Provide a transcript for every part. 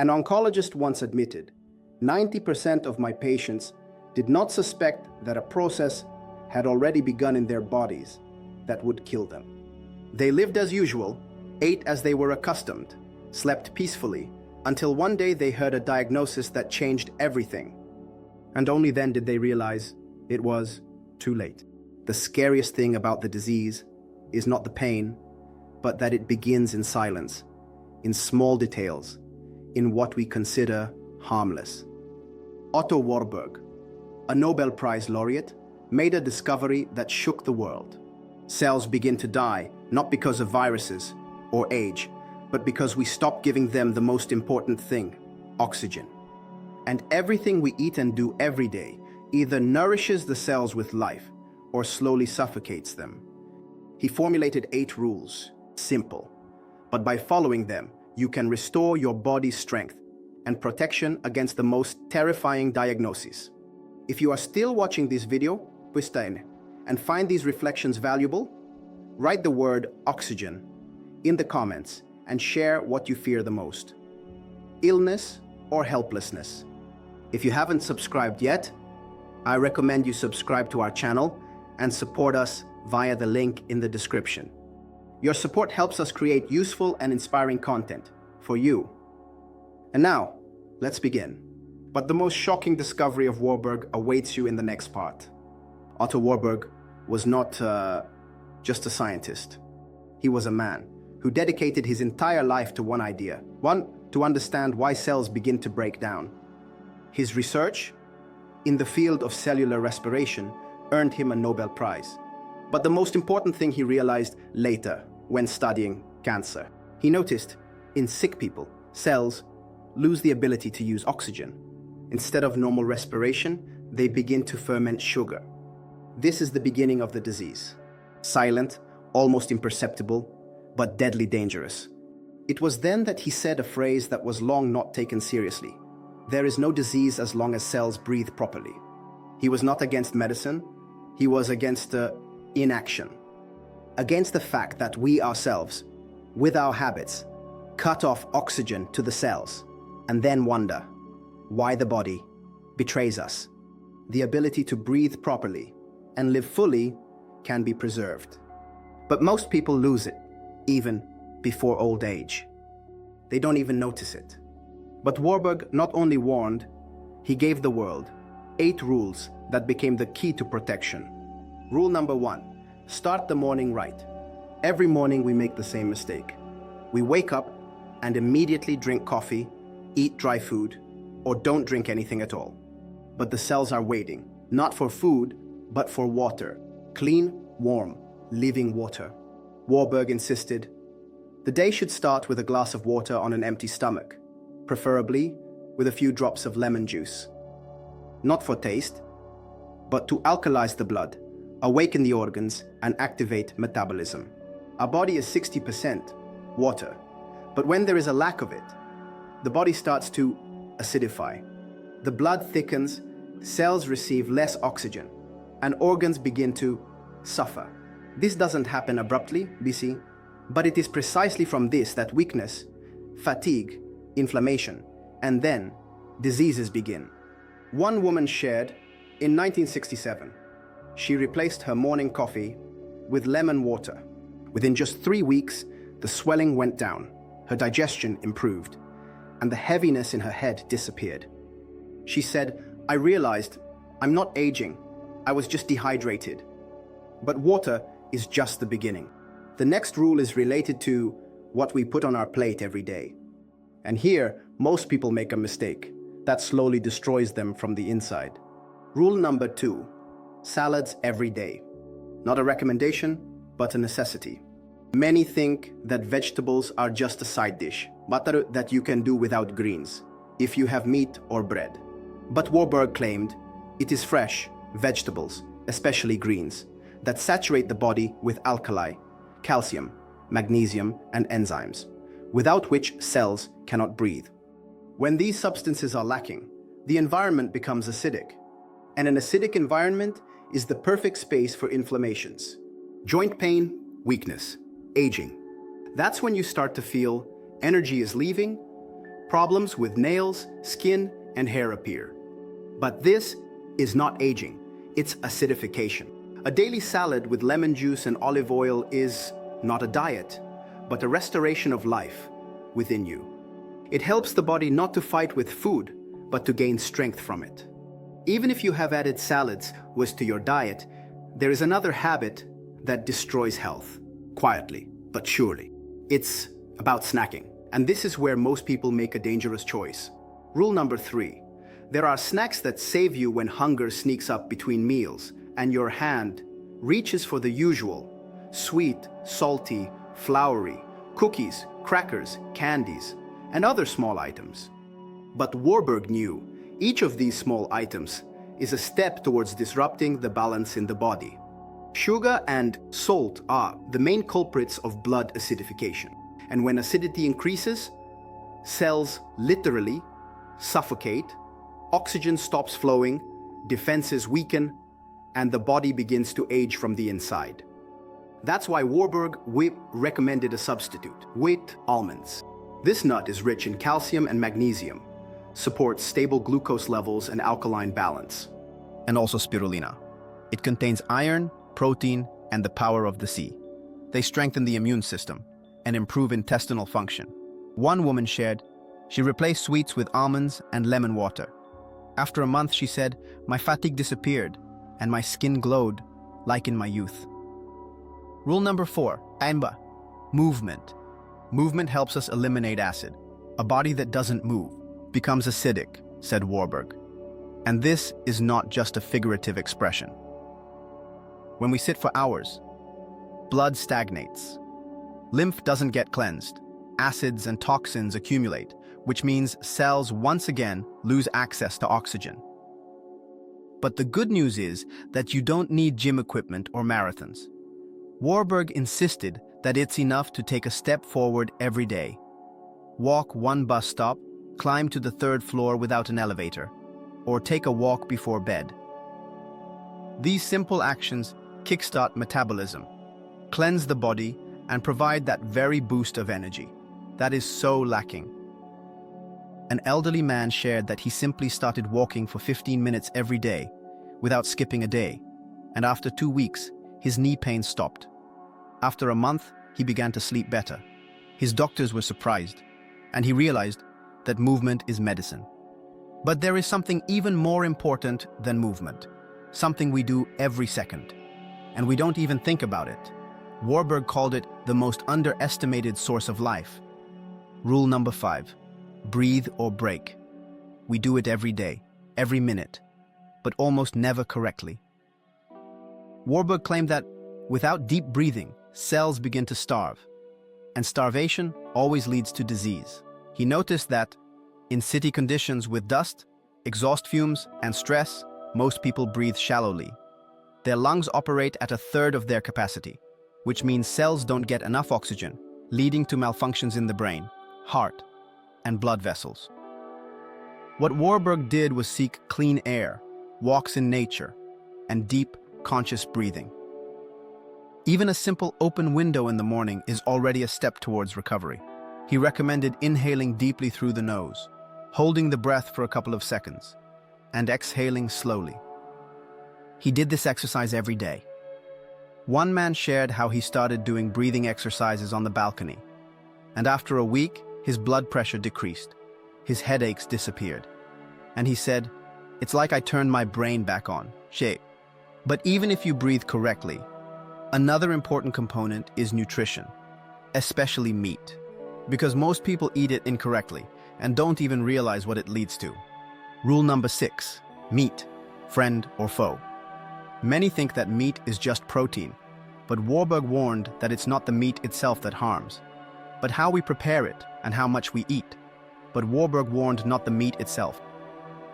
An oncologist once admitted, 90% of my patients did not suspect that a process had already begun in their bodies that would kill them. They lived as usual, ate as they were accustomed, slept peacefully, until one day they heard a diagnosis that changed everything. And only then did they realize it was too late. The scariest thing about the disease is not the pain, but that it begins in silence, in small details, in what we consider harmless. Otto Warburg, a Nobel Prize laureate, made a discovery that shook the world. Cells begin to die, not because of viruses or age, but because we stop giving them the most important thing, oxygen. And everything we eat and do every day either nourishes the cells with life or slowly suffocates them. He formulated 8 rules, simple, but by following them, you can restore your body's strength and protection against the most terrifying diagnoses. If you are still watching this video, and find these reflections valuable, write the word oxygen in the comments and share what you fear the most: illness or helplessness. If you haven't subscribed yet, I recommend you subscribe to our channel and support us via the link in the description. Your support helps us create useful and inspiring content for you. And now, let's begin. But the most shocking discovery of Warburg awaits you in the next part. Otto Warburg was not just a scientist. He was a man who dedicated his entire life to one idea, to understand why cells begin to break down. His research in the field of cellular respiration earned him a Nobel Prize. But the most important thing he realized later when studying cancer. He noticed in sick people, cells lose the ability to use oxygen. Instead of normal respiration, they begin to ferment sugar. This is the beginning of the disease. Silent, almost imperceptible, but deadly dangerous. It was then that he said a phrase that was long not taken seriously. There is no disease as long as cells breathe properly. He was not against medicine. He was against inaction. Against the fact that we ourselves, with our habits, cut off oxygen to the cells and then wonder why the body betrays us. The ability to breathe properly and live fully can be preserved. But most people lose it, even before old age. They don't even notice it. But Warburg not only warned, he gave the world 8 rules that became the key to protection. Rule number 1, start the morning right. Every morning we make the same mistake. We wake up and immediately drink coffee, eat dry food, or don't drink anything at all. But the cells are waiting, not for food, but for water. Clean, warm, living water. Warburg insisted, the day should start with a glass of water on an empty stomach, preferably with a few drops of lemon juice. Not for taste, but to alkalize the blood, awaken the organs, and activate metabolism. Our body is 60% water, but when there is a lack of it, the body starts to acidify. The blood thickens, cells receive less oxygen, and organs begin to suffer. This doesn't happen abruptly, BC, but it is precisely from this that weakness, fatigue, inflammation, and then diseases begin. One woman shared, in 1967, she replaced her morning coffee with lemon water. Within just 3 weeks, the swelling went down, her digestion improved, and the heaviness in her head disappeared. She said, I realized I'm not aging, I was just dehydrated. But water is just the beginning. The next rule is related to what we put on our plate every day. And here, most people make a mistake that slowly destroys them from the inside. Rule number 2, salads every day. Not a recommendation, but a necessity. Many think that vegetables are just a side dish, that you can do without greens, if you have meat or bread. But Warburg claimed it is fresh vegetables, especially greens, that saturate the body with alkali, calcium, magnesium, and enzymes, without which cells cannot breathe. When these substances are lacking, the environment becomes acidic, and an acidic environment is the perfect space for inflammations. Joint pain, weakness, aging. That's when you start to feel energy is leaving, Problems with nails, skin, and hair appear. But this is not aging, it's acidification. A daily salad with lemon juice and olive oil is not a diet, but a restoration of life within you. It helps the body not to fight with food, but to gain strength from it. Even if you have added salads to your diet, there is another habit that destroys health, quietly but surely. It's about snacking. And this is where most people make a dangerous choice. Rule number 3. There are snacks that save you when hunger sneaks up between meals and your hand reaches for the usual: sweet, salty, floury, cookies, crackers, candies, and other small items. But Warburg knew each of these small items is a step towards disrupting the balance in the body. Sugar and salt are the main culprits of blood acidification. And when acidity increases, cells literally suffocate, oxygen stops flowing, defenses weaken, and the body begins to age from the inside. That's why Warburg recommended a substitute: wheat almonds. This nut is rich in calcium and magnesium, supports stable glucose levels and alkaline balance. And also spirulina. It contains iron, protein, and the power of the sea. They strengthen the immune system and improve intestinal function. One woman shared, she replaced sweets with almonds and lemon water. After a month, she said, my fatigue disappeared and my skin glowed like in my youth. Rule number 4, AMBA, movement. Movement helps us eliminate acid. A body that doesn't move becomes acidic, said Warburg. And this is not just a figurative expression. When we sit for hours, blood stagnates. Lymph doesn't get cleansed. Acids and toxins accumulate, which means cells once again lose access to oxygen. But the good news is that you don't need gym equipment or marathons. Warburg insisted that it's enough to take a step forward every day. Walk one bus stop, climb to the 3rd floor without an elevator, or take a walk before bed. These simple actions kickstart metabolism, cleanse the body, and provide that very boost of energy that is so lacking. An elderly man shared that he simply started walking for 15 minutes every day without skipping a day, and after 2 weeks, his knee pain stopped. After a month, he began to sleep better. His doctors were surprised, and he realized that movement is medicine. But there is something even more important than movement, something we do every second, and we don't even think about it. Warburg called it the most underestimated source of life. Rule number 5, breathe or break. We do it every day, every minute, but almost never correctly. Warburg claimed that without deep breathing, cells begin to starve, and starvation always leads to disease. He noticed that in city conditions with dust, exhaust fumes, and stress, most people breathe shallowly. Their lungs operate at 1/3 of their capacity, which means cells don't get enough oxygen, leading to malfunctions in the brain, heart, and blood vessels. What Warburg did was seek clean air, walks in nature, and deep, conscious breathing. Even a simple open window in the morning is already a step towards recovery. He recommended inhaling deeply through the nose, holding the breath for a couple of seconds, and exhaling slowly. He did this exercise every day. One man shared how he started doing breathing exercises on the balcony, and after a week, his blood pressure decreased, his headaches disappeared, and he said, "It's like I turned my brain back on, shape." But even if you breathe correctly, another important component is nutrition, especially meat, because most people eat it incorrectly and don't even realize what it leads to. Rule number 6, meat, friend or foe. Many think that meat is just protein, but Warburg warned that it's not the meat itself that harms, but how we prepare it and how much we eat. But Warburg warned not the meat itself.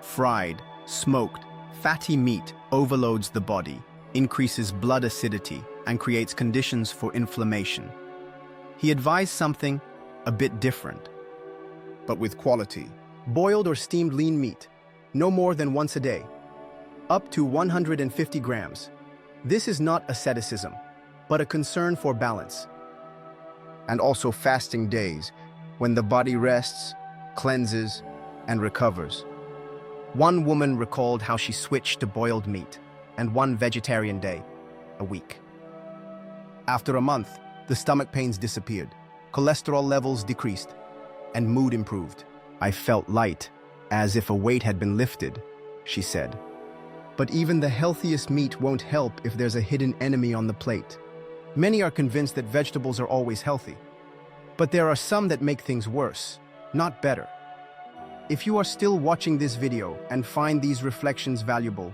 Fried, smoked, fatty meat overloads the body, increases blood acidity, and creates conditions for inflammation. He advised something a bit different, but with quality. Boiled or steamed lean meat, no more than once a day, up to 150 grams. This is not asceticism, but a concern for balance. And also fasting days, when the body rests, cleanses, and recovers. One woman recalled how she switched to boiled meat and one vegetarian day a week. After a month, the stomach pains disappeared, cholesterol levels decreased, and mood improved. I felt light, as if a weight had been lifted, she said. But even the healthiest meat won't help if there's a hidden enemy on the plate. Many are convinced that vegetables are always healthy. But there are some that make things worse, not better. If you are still watching this video and find these reflections valuable,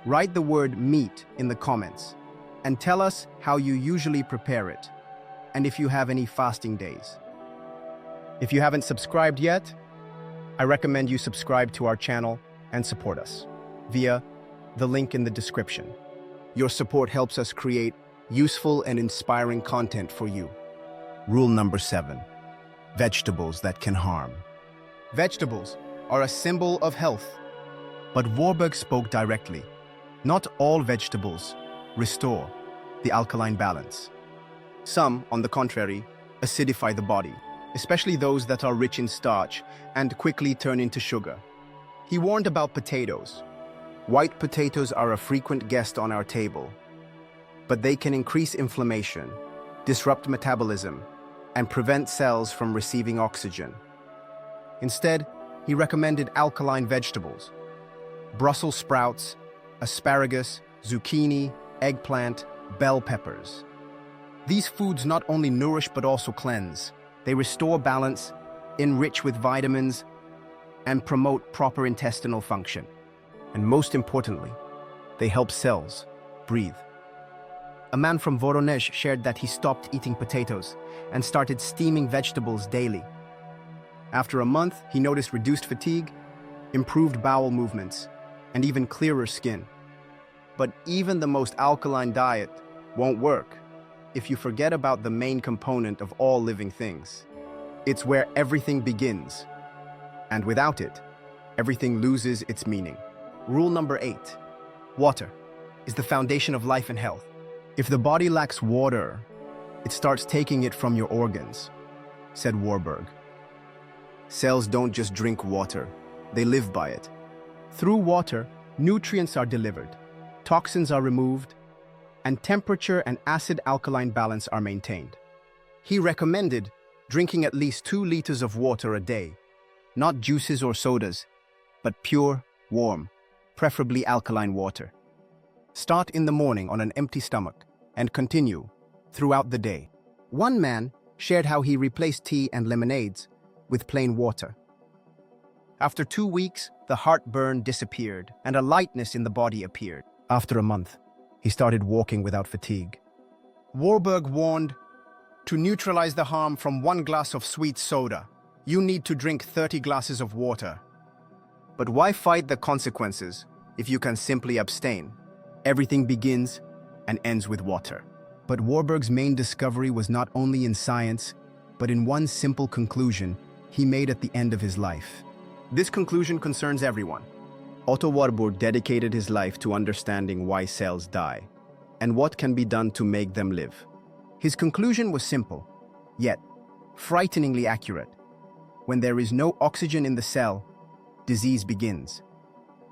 write the word meat in the comments and tell us how you usually prepare it and if you have any fasting days. If you haven't subscribed yet, I recommend you subscribe to our channel and support us via the link in the description. Your support helps us create useful and inspiring content for you. Rule number 7. Vegetables that can harm. Vegetables are a symbol of health. But Warburg spoke directly. Not all vegetables restore the alkaline balance. Some, on the contrary, acidify the body, especially those that are rich in starch and quickly turn into sugar. He warned about potatoes. White potatoes are a frequent guest on our table, but they can increase inflammation, disrupt metabolism, and prevent cells from receiving oxygen. Instead, he recommended alkaline vegetables: Brussels sprouts, asparagus, zucchini, eggplant, bell peppers. These foods not only nourish but also cleanse. They restore balance, enrich with vitamins, and promote proper intestinal function. And most importantly, they help cells breathe. A man from Voronezh shared that he stopped eating potatoes and started steaming vegetables daily. After a month, he noticed reduced fatigue, improved bowel movements, and even clearer skin. But even the most alkaline diet won't work if you forget about the main component of all living things. It's where everything begins, and without it, everything loses its meaning. Rule number 8. Water is the foundation of life and health. If the body lacks water, it starts taking it from your organs, said Warburg. Cells don't just drink water, they live by it. Through water, nutrients are delivered, toxins are removed, and temperature and acid-alkaline balance are maintained. He recommended drinking at least 2 liters of water a day, not juices or sodas, but pure, warm, preferably alkaline water. Start in the morning on an empty stomach and continue throughout the day. One man shared how he replaced tea and lemonades with plain water. After 2 weeks, the heartburn disappeared and a lightness in the body appeared. After a month, he started walking without fatigue. Warburg warned, to neutralize the harm from 1 glass of sweet soda, you need to drink 30 glasses of water. But why fight the consequences if you can simply abstain? Everything begins and ends with water. But Warburg's main discovery was not only in science, but in one simple conclusion he made at the end of his life. This conclusion concerns everyone. Otto Warburg dedicated his life to understanding why cells die and what can be done to make them live. His conclusion was simple, yet frighteningly accurate. When there is no oxygen in the cell, disease begins.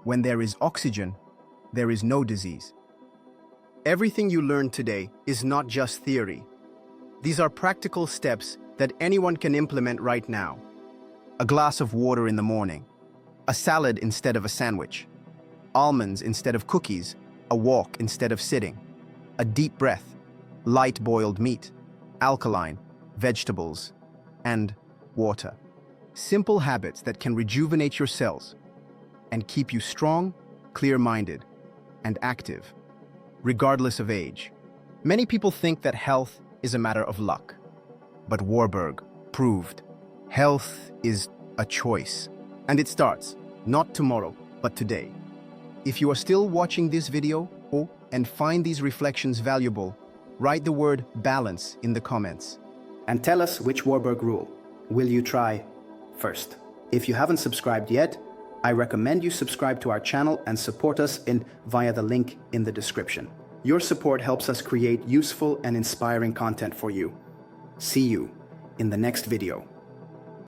When there is oxygen, there is no disease. Everything you learned today is not just theory. These are practical steps that anyone can implement right now. A glass of water in the morning, a salad instead of a sandwich, almonds instead of cookies, a walk instead of sitting, a deep breath, light boiled meat, alkaline, vegetables, and water. Simple habits that can rejuvenate your cells and keep you strong, clear-minded, and active, regardless of age. Many people think that health is a matter of luck, but Warburg proved health is a choice, and it starts not tomorrow, but today. If you are still watching this video and find these reflections valuable, write the word balance in the comments. And tell us which Warburg rule will you try first. If you haven't subscribed yet, I recommend you subscribe to our channel and support us via the link in the description. Your support helps us create useful and inspiring content for you. See you in the next video.